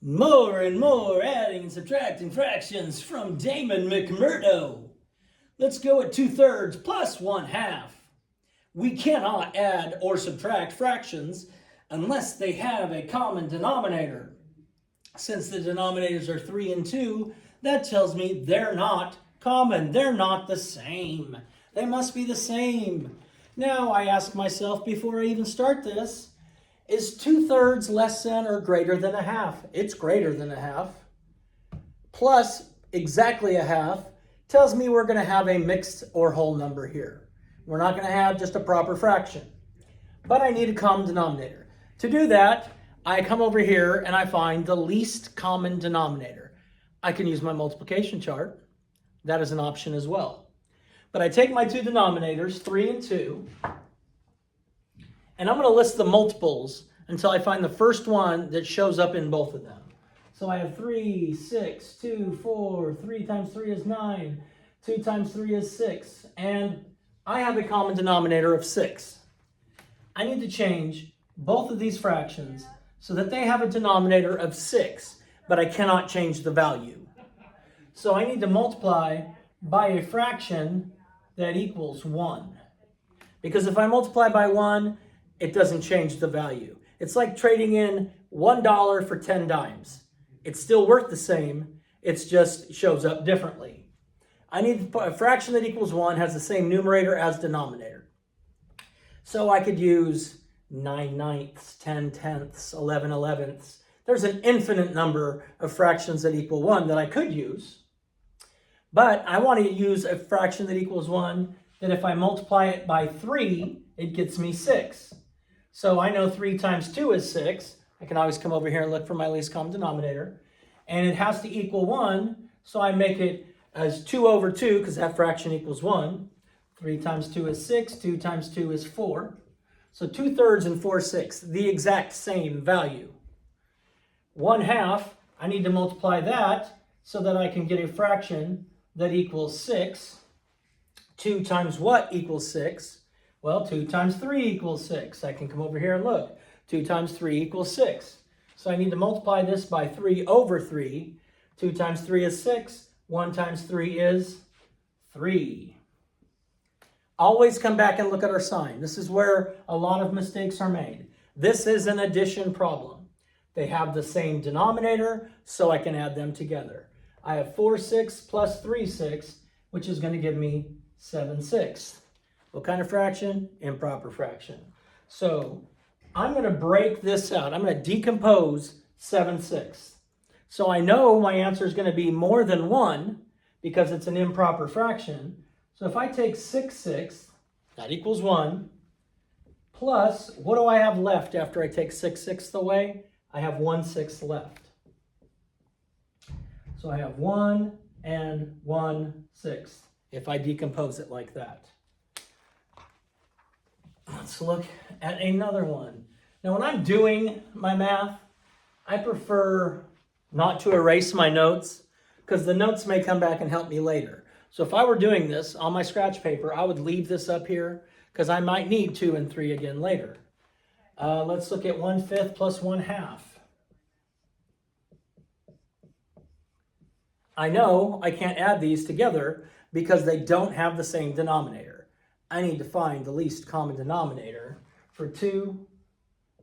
More and more adding and subtracting fractions from Damon McMurdo. Let's go at 2/3 plus 1/2. We cannot add or subtract fractions unless they have a common denominator. Since the denominators are 3 and 2, that tells me they're not common. They're not the same. They must be the same. Now I ask myself before I even start this, is 2/3 less than or greater than 1/2? It's greater than 1/2. Plus exactly 1/2 tells me we're going to have a mixed or whole number here. We're not going to have just a proper fraction. But I need a common denominator. To do that, I come over here and I find the least common denominator. I can use my multiplication chart. That is an option as well. But I take my two denominators, 3 and 2, and I'm going to list the multiples until I find the first one that shows up in both of them. So I have 3, 6, 2, 4, 3 times 3 is 9, 2 times 3 is 6, and I have a common denominator of 6. I need to change both of these fractions so that they have a denominator of 6, but I cannot change the value. So I need to multiply by a fraction that equals 1. Because if I multiply by 1, it doesn't change the value. It's like trading in $1 for 10 dimes. It's still worth the same, it just shows up differently. I need a fraction that equals 1 has the same numerator as denominator. So I could use 9/9, 10/10, 11/11. There's an infinite number of fractions that equal 1 that I could use. But I want to use a fraction that equals 1 that if I multiply it by 3, it gets me 6. So I know 3 times 2 is 6. I can always come over here and look for my least common denominator. And it has to equal 1, so I make it as 2 over 2, because that fraction equals 1. 3 times 2 is 6, 2 times 2 is 4. So 2/3 and 4/6, the exact same value. 1/2, I need to multiply that so that I can get a fraction that equals 6. 2 times what equals 6? Well, 2 times 3 equals 6. I can come over here and look. 2 times 3 equals 6. So I need to multiply this by 3 over 3. 2 times 3 is 6. 1 times 3 is 3. Always come back and look at our sign. This is where a lot of mistakes are made. This is an addition problem. They have the same denominator, so I can add them together. I have 4/6 plus 3/6, which is going to give me 7/6. What kind of fraction? Improper fraction. So I'm going to break this out. I'm going to decompose 7/6. So I know my answer is going to be more than 1 because it's an improper fraction. So if I take 6/6, that equals 1, plus, what do I have left after I take 6/6 away? I have 1/6 left. So I have 1 and 1/6 if I decompose it like that. Let's look at another one. Now, when I'm doing my math, I prefer not to erase my notes because the notes may come back and help me later. So if I were doing this on my scratch paper, I would leave this up here because I might need 2 and 3 again later. Let's look at 1/5 plus 1/2. I know I can't add these together because they don't have the same denominator. I need to find the least common denominator for 2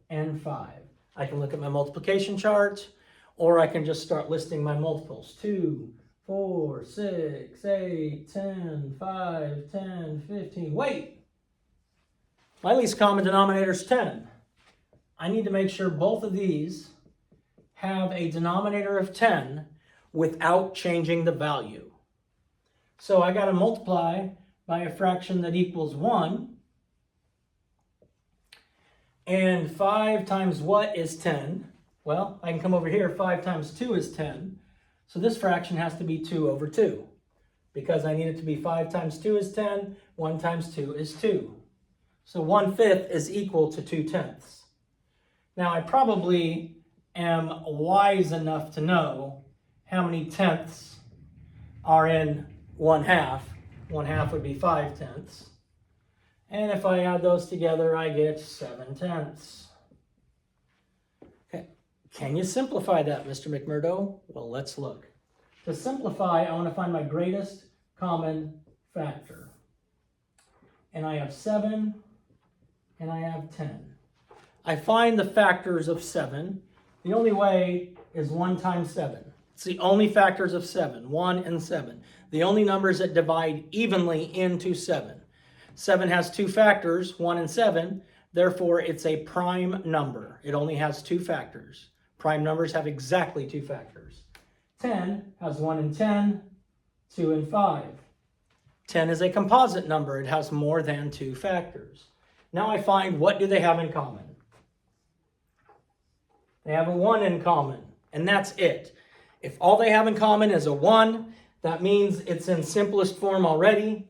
and 5. I can look at my multiplication chart, or I can just start listing my multiples. 2, 4, 6, 8, 10, 5, 10, 15. Wait! My least common denominator is 10. I need to make sure both of these have a denominator of 10 without changing the value. So I got to multiply by a fraction that equals 1. And 5 times what is 10? Well, I can come over here. 5 times 2 is 10. So this fraction has to be 2 over 2. Because I need it to be 5 times 2 is 10. 1 times 2 is 2. So 1/5 is equal to 2/10. Now I probably am wise enough to know how many tenths are in 1/2. 1/2 would be 5/10. And if I add those together, I get 7/10. Okay, Can you simplify that, Mr. McMurdo? Well, let's look. To simplify, I want to find my greatest common factor. And I have 7, and I have 10. I find the factors of 7. The only way is 1 times 7. It's the only factors of 7, 1 and 7. The only numbers that divide evenly into 7. 7 has 2 factors, 1 and 7. Therefore, it's a prime number. It only has 2 factors. Prime numbers have exactly 2 factors. 10 has 1 and 10, 2 and 5. 10 is a composite number. It has more than 2 factors. Now I find, what do they have in common? They have a 1 in common, and that's it. If all they have in common is a 1, that means it's in simplest form already.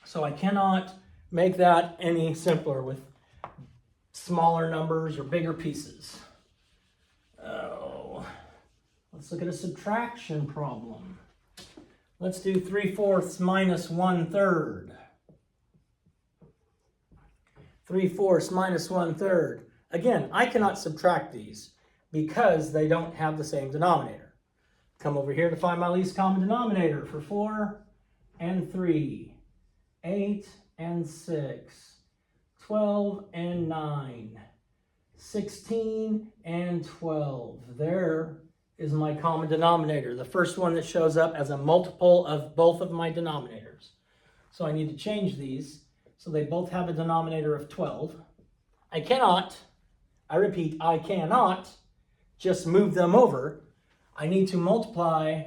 So I cannot make that any simpler with smaller numbers or bigger pieces. Oh, let's look at a subtraction problem. Let's do 3/4 minus 1/3. 3/4 minus 1/3. Again, I cannot subtract these because they don't have the same denominator. Come over here to find my least common denominator for 4 and 3, 8 and 6, 12 and 9, 16 and 12. There is my common denominator, the first one that shows up as a multiple of both of my denominators. So I need to change these so they both have a denominator of 12. I cannot, I repeat, I cannot just move them over. I need to multiply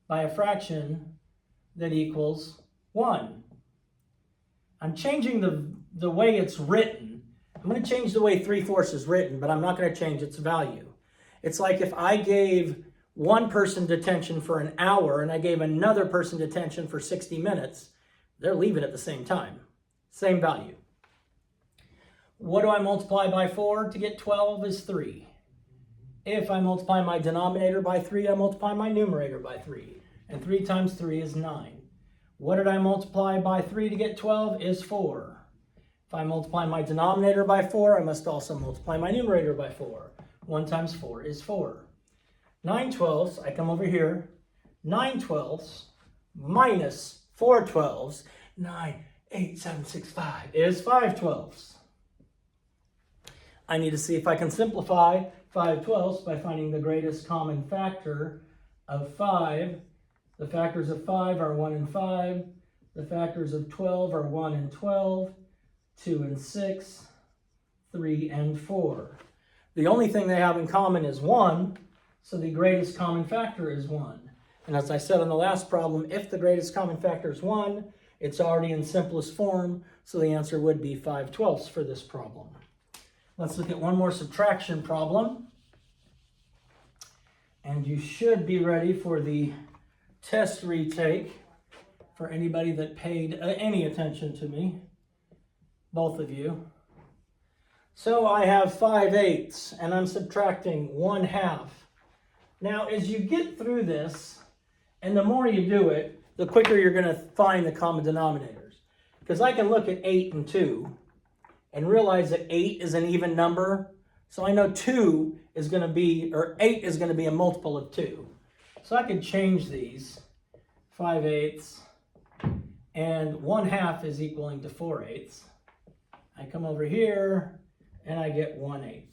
by a fraction that equals 1. I'm changing the way it's written. I'm going to change the way 3/4 is written, but I'm not going to change its value. It's like if I gave one person detention for an hour and I gave another person detention for 60 minutes, they're leaving at the same time. Same value. What do I multiply by 4 to get 12 is 3. If I multiply my denominator by 3, I multiply my numerator by 3. And 3 times 3 is 9. What did I multiply by 3 to get 12 is 4. If I multiply my denominator by 4, I must also multiply my numerator by 4. 1 times 4 is 4. 9/12, I come over here. 9/12 minus 4/12, 9, 8, 7, 6, 5 is 5/12. I need to see if I can simplify 5/12 by finding the greatest common factor of 5. The factors of 5 are 1 and 5. The factors of 12 are 1 and 12, 2 and 6, 3 and 4. The only thing they have in common is 1, so the greatest common factor is 1. And as I said in the last problem, if the greatest common factor is 1, it's already in simplest form, so the answer would be 5/12 for this problem. Let's look at one more subtraction problem. And you should be ready for the test retake for anybody that paid any attention to me, both of you. So I have 5/8 and I'm subtracting 1/2. Now as you get through this, and the more you do it, the quicker you're going to find the common denominators. Because I can look at 8 and 2 and realize that 8 is an even number. So I know 2 is going to be, or 8 is going to be a multiple of 2. So I could change these. 5/8 and 1/2 is equaling to 4/8. I come over here and I get 1/8.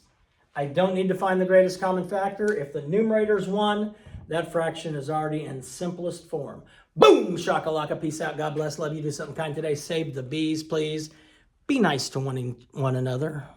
I don't need to find the greatest common factor. If the numerator is 1, that fraction is already in simplest form. Boom! Shakalaka. Peace out. God bless. Love you. Do something kind today. Save the bees, please. Be nice to one another.